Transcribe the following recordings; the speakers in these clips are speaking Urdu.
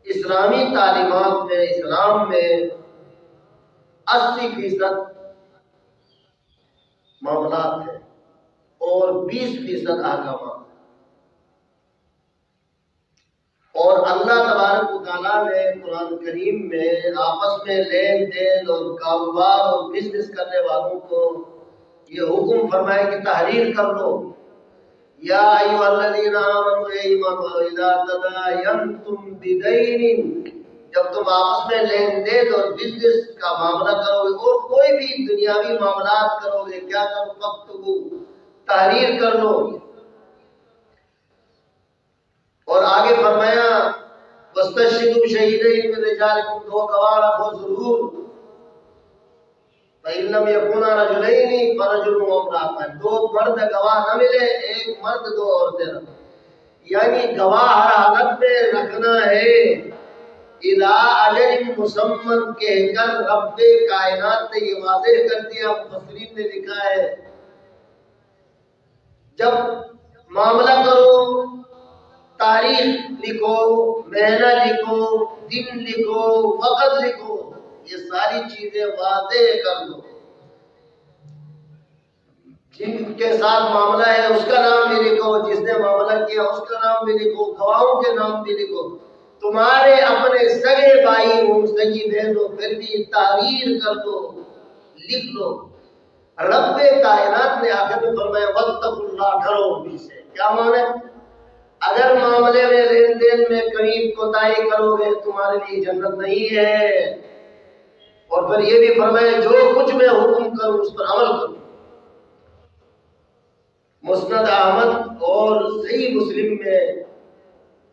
اسلامی تعلیمات میں، اسلام میں 80% معاملات ہیں اور 20% احکامات. اور اللہ تبارک و تعالیٰ نے قرآن کریم میں آپس میں لین دین اور کاروبار اور بزنس کرنے والوں کو یہ حکم فرمائے کہ تحریر کر لو. یا ایھا الذین آمنوا، اے ایمان والو، اذا تداینتم بدین، جب تم آپس میں لین دین اور بزنس کا معاملہ کرو گے اور کوئی بھی دنیاوی معاملات کرو گے، کیا کرو؟ فاکتبوا، تحریر کر لو. اور آگے فرمایا واستشهدوا شہیدین من رجالکم، 2 گواہ رکھو ضرور. فإن لم يكونا رجلين فرجل وامرأتان، 2 مرد گواہ نہ ملے، 1 مرد 2 عورتیں رکھو. یعنی گواہ ہر حالت میں رکھنا ہے. اذا اجل مسمى کہہ کر رب کائنات نے یہ واضح کر دیا، مفسرین نے لکھا ہے جب معاملہ کرو تاریخ لکھو، مہینہ لکھو، دن لکھو، وقت لکھو، یہ ساری چیزیں واضح کر دو. جن کے ساتھ معاملہ ہے اس کا نام بھی لکھو، جس نے معاملہ کیا اس کا نام بھی لکھو، گواہوں کے نام بھی لکھو. تمہارے اپنے سگے بھائی ہوں، سگی بہن ہو، پھر بھی تحریر کر دو، لکھ لو. رب کائنات نے آخر میں فرمایا واتقوا اللہ، ڈرو بھی سے. کیا معنی؟ اگر معاملے میں لین دین میں کہیں کوتاہی کرو گے تمہارے لیے جنت نہیں ہے. اور پھر یہ بھی فرمایا جو کچھ میں حکم کروں اس پر عمل کرو. مسند احمد اور صحیح مسلم میں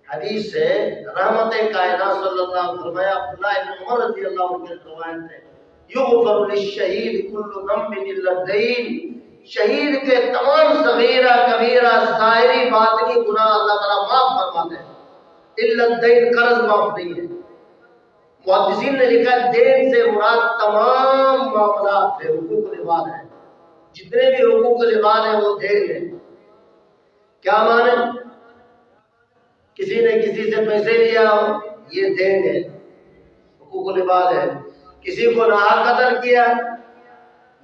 حدیث ہے، رحمت کائنات صلی اللہ علیہ وسلم فرمایا، عبداللہ بن عمر رضی اللہ عنہ کی روایت ہے، یغفر للشہید کل ذنب الا الدین، شہید کے تمام صغیرہ کبیرہ ظاہری باطنی گناہ اللہ تعالیٰ معاف فرماتے ہیں، الا الدین، قرض معاف نہیں ہے. محدثین نے لکھا دین سے مراد تمام معاملات ہے، حقوق العباد ہے، جتنے بھی حقوق العباد ہیں وہ دین ہے. کیا معنی؟ کسی نے کسی سے پیسے لیا ہو، یہ دین ہے، حقوق العباد ہے. کسی کو ناحق قتل کیا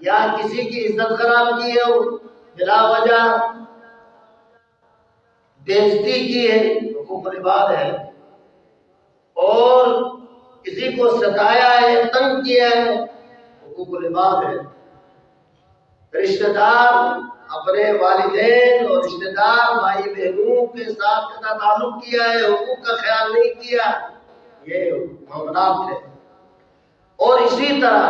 یا کسی کی عزت خراب کی ہے، بلا وجہ بےعزتی کی ہے، حقوق العباد ہے. اور کسی کو ستایا ہے، تنگ کیا ہے، حقوق العباد ہے. رشتہ دار اپنے والدین اور رشتہ دار بھائی بہنوں کے ساتھ قطع تعلق کیا ہے، حقوق کا خیال نہیں کیا، یہ معاملات ہے. اور اسی طرح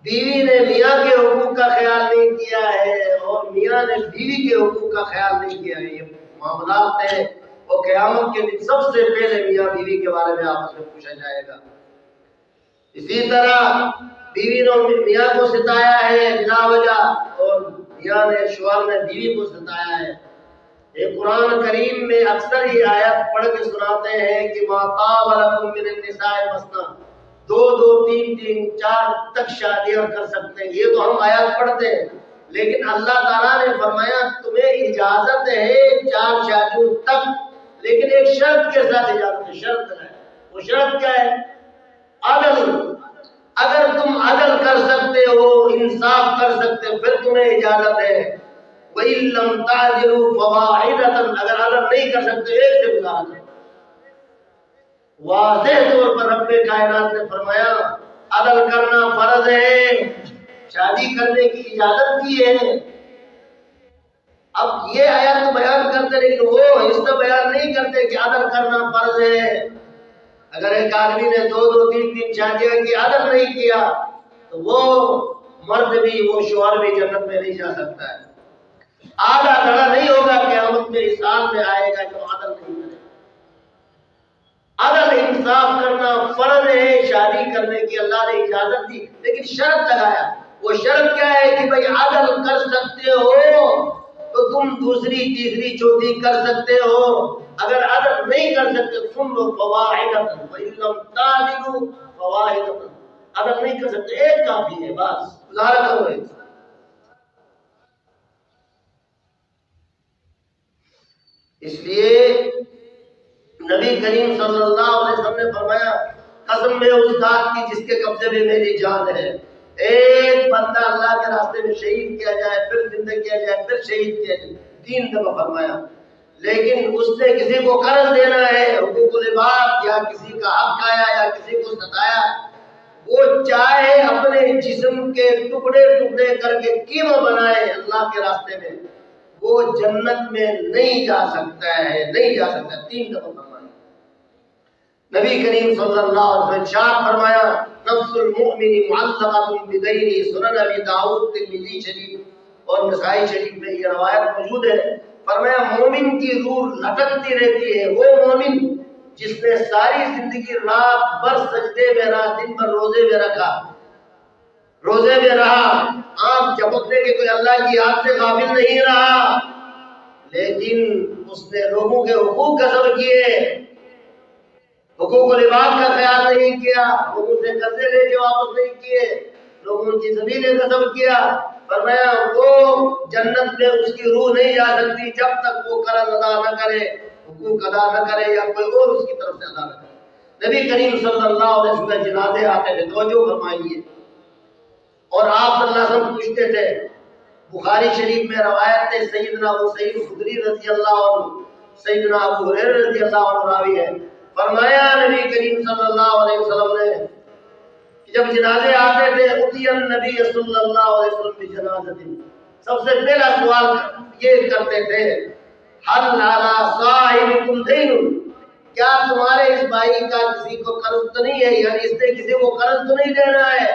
بیوی نے میاں کے حقوق کا خیال نہیں کیا ہے اور میاں نے بیوی کے حقوق کا خیال نہیں کیا ہے، یہ معاملات ہیں. اور قیامت کے دن سب سے پہلے میاں بیوی کے بارے میں آپس میں پوچھا جائے گا. اسی طرح بیوی نے میاں کو ستایا ہے بلا وجہ اور میاں نے شوہر نے بیوی کو ستایا ہے. ایک قرآن کریم میں اکثر یہ آیت پڑھ کے سناتے ہیں کہ ما طاب لکم من النساء مثنی، 2 2 3 3 4 تک شادیاں کر سکتے ہیں. یہ تو ہم آیات پڑھتے ہیں، لیکن اللہ تعالیٰ نے فرمایا تمہیں اجازت ہے 4 شادیوں تک، لیکن ایک شرط کے ساتھ اجازت ہے. شرط ہے، وہ شرط کیا ہے؟ عدل. اگر تم عدل کر سکتے ہو، انصاف کر سکتے ہو، پھر تمہیں اجازت ہے. وَإِن لَّمْ تَعْدِلُوا فَوَاحِدَةً، اگر عدل نہیں کر سکتے ایک سے گزارا کرو. واضح طور پر رب کائنات نے فرمایا عدل کرنا فرض ہے، شادی کرنے کی اجازت دی ہے. اب یہ آیات تو بیان کرتے لیکن وہ حصہ بیان نہیں کرتے کہ عدل کرنا فرض ہے. اگر ایک آدمی نے 2 2 3 3 شادیاں کی، عدل نہیں کیا، تو وہ مرد بھی، وہ شوہر بھی جنت میں نہیں جا سکتا ہے. آدھا دھڑا نہیں ہوگا قیامت میں، اس حال میں آئے گا کہ وہ عدل نہیں کرے. عدل انصاف کرنا فرض ہے. شادی کرنے کی اللہ نے اجازت دی لیکن شرط لگایا. وہ شرط کیا ہے کہ بھئی عدل کر سکتے ہو تو تم دوسری تیسری چوتھی کر سکتے ہو. اگر عدل نہیں کر سکتے سن لو فواحدۃ وَإِن لَّمْ تَعْدِلُوا فَوَاحِدَةٌ، عدل نہیں کر سکتے ایک کافی ہے، بس گزارا کرو ایک. اس لیے نبی کریم صلی اللہ علیہ وسلم نے قسم میں اس ذات کی جس کے قبضے میں میری جان ہے، ایک بندہ اللہ کے راستے میں شہید کیا جائے، پھر زندہ کیا جائے، پھر شہید کیا جائے، 3 دفعہ فرمایا، لیکن اس نے کسی کو قرض دینا ہے، حقوق العباد، یا کسی کا حق کھایا یا کسی کو ستایا، وہ چاہے اپنے جسم کے ٹکڑے ٹکڑے کر کے کیما بنائے اللہ کے راستے میں، وہ جنت میں نہیں جا سکتا ہے، نہیں جا سکتا۔ 3 دفعہ فرمایا۔ نبی کریم صلی اللہ علیہ وسلم ارشاد فرمایا، نفس المؤمن معلقۃ بدینہ، سنن ابی داؤد، ترمذی شریف اور نسائی شریف میں یہ روایت موجود ہے۔ فرمایا مومن کی روح لٹکتی رہتی ہے، وہ مومن جس نے ساری زندگی رات بھر سجدے میں رہا، دن بھر روزے میں رہا، آنکھ جھپکنے کے کوئی اللہ کی یاد سے غافل نہیں رہا، لیکن اس نے لوگوں کے حقوق غصب کیے، حقوق العباد کا خیال نہیں کیا، لوگوں سے قرضے لے کے واپس نہیں کیے، لوگوں کی زمینیں غصب کیا۔ فرمایا وہ جنت میں اس کی روح نہیں جا سکتی جب تک وہ قرض ادا نہ کرے، حقوق ادا نہ کرے، یا کوئی اور اس کی طرف سے ادا نہ کرے۔ نبی کریم صلی اللہ علیہ وسلم جنازے آتے تھے، توجہ فرمائیے، اور آپ صلی اللہ علیہ وسلم پوچھتے تھے، بخاری شریف میں روایت ہے، سیدنا ابو سعید خدری رضی اللہ عنہ، سیدنا ابو ہریرہ رضی اللہ عنہ راوی ہے، فرمایا نبی کریم صلی اللہ علیہ وسلم نے جب جنازے آتے تھے، اتی النبی صلی اللہ علیہ وسلم بجنازۃ، سب سے پہلا سوال یہ کرتے تھے، حل علی صاحبکم دین، کیا تمہارے اس بھائی کا کسی کو قرض تو نہیں ہے، یعنی اس نے کسی کو قرض تو نہیں دینا ہے؟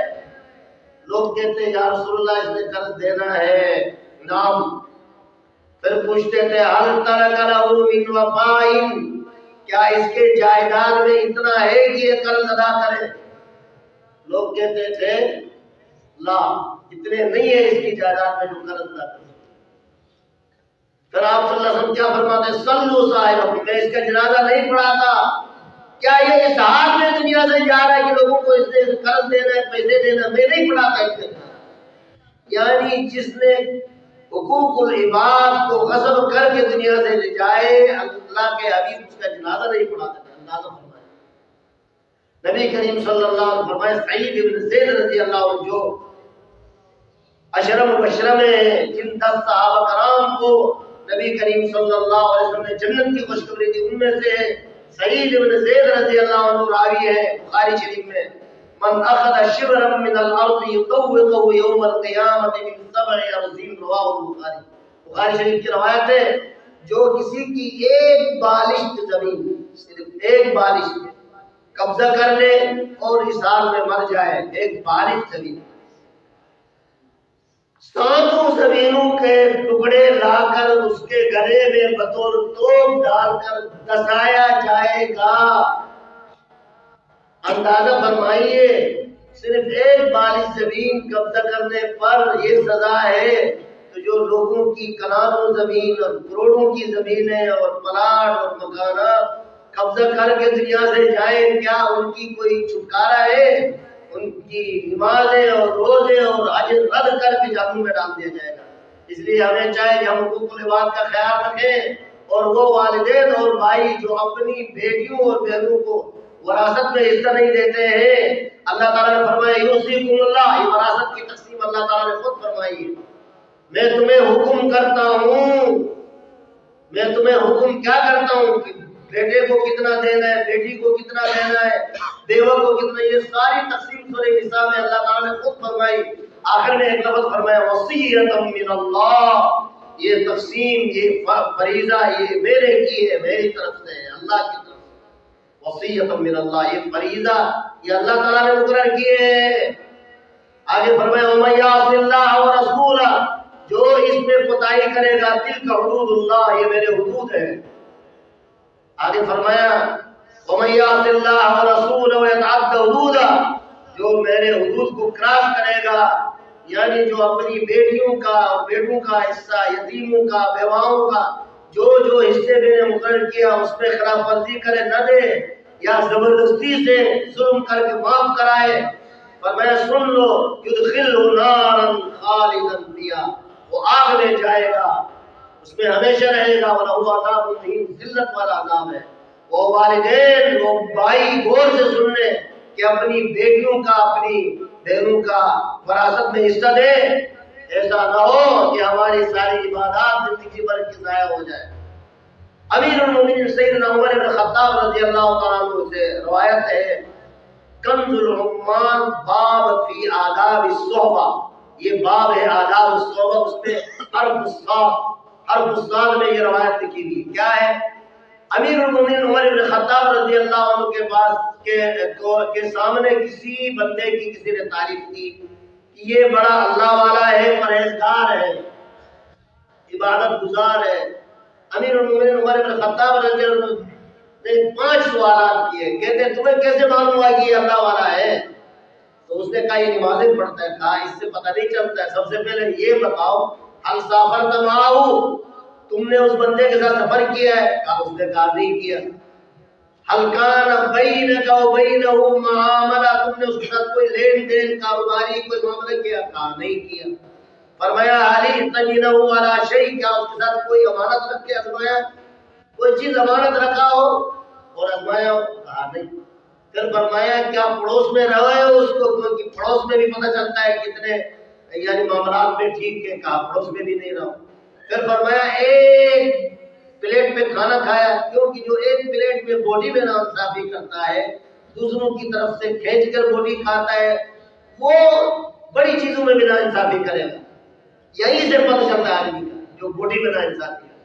لوگ کہتے ہیں یا رسول اللہ اس نے قرض دینا ہے، نام۔ پھر پوچھتے تھے حل ترک لہ من وفاء، کیا اس کے جائیداد میں اتنا ہے کہ یہ قرض ادا کرے؟ لوگ کہتے تھے لا، اتنے نہیں ہے اس کی جائیداد میں جو قرض ادا کرے۔ پھر آپ صلی اللہ علیہ وسلم کیا فرماتے ہیں، صلو صاحبکم، میں اس کا جنازہ نہیں پڑھاتا، کیا یہ اس حال میں دنیا سے جا رہا ہے کہ لوگوں کو اس نے قرض دینا ہے، پیسے دینا ہے، میں نہیں پڑھاتا اس کے، یعنی جس نے حقوق العباد کو غصب کر کے دنیا سے لے جائے، اللہ کے حبیب اس کا جنازہ نہیں پڑھاتے تھے، اندازہ فرمائے۔ نبی کریم صلی اللہ علیہ وسلم فرمائے، سعید بن زید رضی اللہ عنہ جو عشرہ مبشرہ میں جن 10 صحابہ کرام کو نبی کریم صلی اللہ علیہ وسلم نے جنت کی خوشخبری دی، ان میں سے سعید بن زید رضی اللہ عنہ راوی ہے بخاری شریف میں، من اخذ شبرا من الارض يطوقه يوم القیامت من 7 ارضین، رواہ البخاری، بخاری شریف کی روایت ہے، جو کسی کی ایک بالشت زمین، صرف ایک بالشت قبضہ کر لے اور اس حال میں مر جائے، ایک بالشت زمین، 7 زمینوں کے ٹکڑے لا کر اس کے گلے میں بطور توپ ڈال کر دسایا جائے گا۔ اندازہ فرمائیے، صرف ایک بالش زمین قبضہ کرنے پر یہ سزا ہے، تو جو لوگوں کی کناروں زمین اور کروڑوں کی زمینیں اور پلاٹ اور مکانات قبضہ کر کے دنیا سے جائیں، کیا ان کی کوئی چھٹکارا ہے؟ ان کی نمازیں اور روزے اور حج رد کر کے جہنم میں ڈال دیا جائے گا۔ اس لیے ہمیں چاہے کہ ہم حقوق العباد کا خیال رکھیں، اور وہ والدین اور بھائی جو اپنی بیٹیوں اور بہنوں کو وراثت میں حصہ نہیں دیتے ہیں، اللہ تعالیٰ نے فرمایا یوصیکم اللہ، یہ وراثت کی تقسیم اللہ تعالیٰ نے خود فرمائی ہے، میں تمہیں حکم کرتا ہوں، میں تمہیں حکم کیا کرتا ہوں کہ بیٹے کو کتنا دینا ہے، بیٹی کو کتنا دینا ہے، بیوہ کو کتنا، یہ ساری تقسیم سورہ نساء میں اللہ تعالیٰ نے خود فرمائی۔ آخر میں ایک لفظ فرمایا وصیۃ من اللہ، یہ تقسیم، یہ فریضہ یہ میرے کی ہے، میری طرف سے ہے، اللہ کی طرف سے، وصیۃ من اللہ، یہ فریضہ یہ اللہ تعالیٰ نے مقرر کیے ہے۔ آگے فرمایا وَمَن یعصِ اللَّهَ وَرَسُولَهُ، جو اس میں کوتاہی کرے گا، تلک حدود اللہ، یہ میرے حدود ہے۔ آگے فرمایا وَمَن يَعْصِ اللَّهَ وَرَسُولَهُ وَيَتَعَدَّ حُدُودَهُ، جو میرے حدود کو کراس کرے گا، یعنی جو اپنی بیٹیوں کا اور بیٹوں کا حصہ، یتیموں کا، بیواؤں کا جو حصے میں نے مقرر کیا اس میں خلاف ورزی کرے، نہ دے یا زبردستی سے ظلم کر کے معاف کرائے، فرمایا سن لو يُدْخِلْهُ نَارًا خَالِدًا فِيهَا، وہ آگ میں جائے گا، اس میں ہمیشہ رہے گا، وَلَهُ عَذَابٌ مُهِينٌ، ذلت والا عذاب ہے۔ وہ والدین، وہ بھائی غور سے سن لیں کہ اپنی بیٹیوں کا اپنی بہنوں کا وراثت میں حصہ دے، ایسا نہ ہو کہ ہماری ساری عبادات زندگی بھر کی ضائع ہو جائے۔ امیر المومنین سیدنا عمر بن خطاب رضی اللہ تعالیٰ عنہ سے روایت ہے، کنز العمان باب فی آداب الصحبہ، یہ باب ہے آداب الصحبہ، اس میں حرف الصاد میں یہ روایت لکھی ہوئی کیا ہے؟ امیر المومنین عمر بن خطاب رضی اللہ عنہ کے پاس کے سامنے کسی بندے کی کسی نے تعریف کی کہ یہ بڑا اللہ والا ہے، پرہیزگار ہے، عبادت گزار ہے۔ امیر المومنین عمر بن خطاب رضی اللہ عنہ نے 5 سوالات کیے، کہتے تمہیں کیسے معلوم ہوا کہ یہ اللہ والا ہے؟ تو اس نے کہا یہ نمازیں پڑھتا ہے۔ کہا اس سے پتہ نہیں چلتا ہے، سب سے پہلے یہ بتاؤ حل سافرت معہ، تم نے اس بندے کے ساتھ سفر کیا ہے؟ کہا اس نے کہا نہیں کیا۔ حل کان بینک و بینہ معاملہ، تم نے اس کے ساتھ کوئی لین دین کاروباری کوئی معاملہ کیا؟ کہا نہیں کیا۔ فرمایا علی تمینہ علی شیء، کیا اس کے ساتھ کوئی امانت رکھ کے آزمایا؟ کوئی چیز امانت رکھا ہو اور آزمایا ہو؟ کہا نہیں۔ پھر فرمایا کیا پڑوس میں رہے ہو اس کو؟ کیونکہ پڑوس میں بھی پتہ چلتا ہے کتنے یعنی معاملات میں ٹھیک ہے، کہا پڑوس میں بھی نہیں رہا۔ پھر فرمایا ایک پلیٹ میں کھانا کھایا، کیونکہ جو ایک پلیٹ میں بوٹی میں ناانصافی کرتا ہے، دوسروں کی طرف سے کھینچ کر بوٹی کھاتا ہے، وہ بڑی چیزوں میں بھی ناانصافی کرے گا۔ یہی سے پتہ چلتا ہے آدمی کا جو بوٹی میں ناانصافی ہے،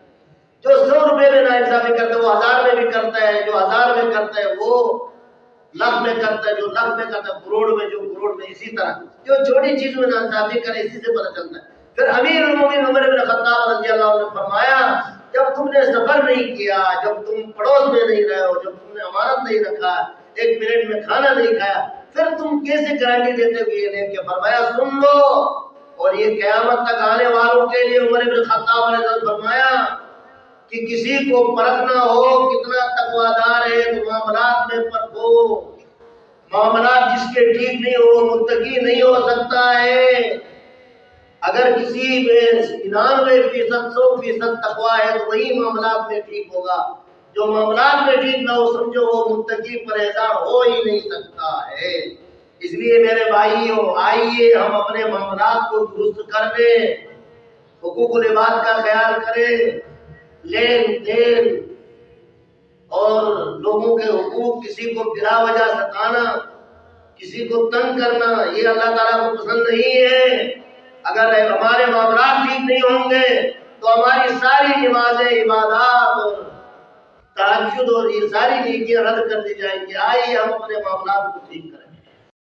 جو 100 روپے میں ناانصافی کرتا ہے وہ 1000 میں بھی کرتا ہے، جو 1000 میں کرتا ہے وہ لاکھ میں کرتا ہے، جو لاکھ میں کرتا ہے کروڑ میں، جو کروڑ میں، اسی طرح جو چھوٹی چیز میں ناانصافی کرے اسی سے پتہ چلتا ہے۔ پھر امیر المومنین عمر بن خطاب رضی اللہ عنہ نے فرمایا جب تم نے سفر نہیں کیا، جب تم پڑوس میں نہیں رہے ہو، جب تم نے امانت نہیں رکھا، ایک پلیٹ میں کھانا نہیں کھایا، پھر تم کیسے گارنٹی دیتے ہو یہ نہیں؟ کہ فرمایا سن لو، اور یہ قیامت تک آنے والوں کے لیے عمر بن خطاب نے فرمایا کہ کسی کو پرکھنا ہو کتنا تقویدار ہے تو معاملات میں پرکھو، معاملات جس کے ٹھیک نہیں ہو متقی نہیں ہو سکتا ہے۔ اگر کسی میں 99% 100% تقویٰ ہے تو وہی معاملات میں ٹھیک ہوگا، جو معاملات میں ٹھیک نہ ہو سمجھو وہ متقی پرہیزگار ہو ہی نہیں سکتا ہے۔ اس لیے میرے بھائیوں آئیے ہم اپنے معاملات کو درست کر لیں، حقوق العباد کا خیال کریں، لین دین اور لوگوں کے حقوق، کسی کو بلا وجہ ستانا، کسی کو تنگ کرنا، یہ اللہ تعالیٰ کو پسند نہیں ہے۔ اگر ہمارے معاملات ٹھیک نہیں ہوں گے تو ہماری ساری نمازیں، عبادات اور تہجد اور یہ ساری نیکیاں رد کر دی جائیں گی۔ آئیے ہم اپنے معاملات کو ٹھیک کریں۔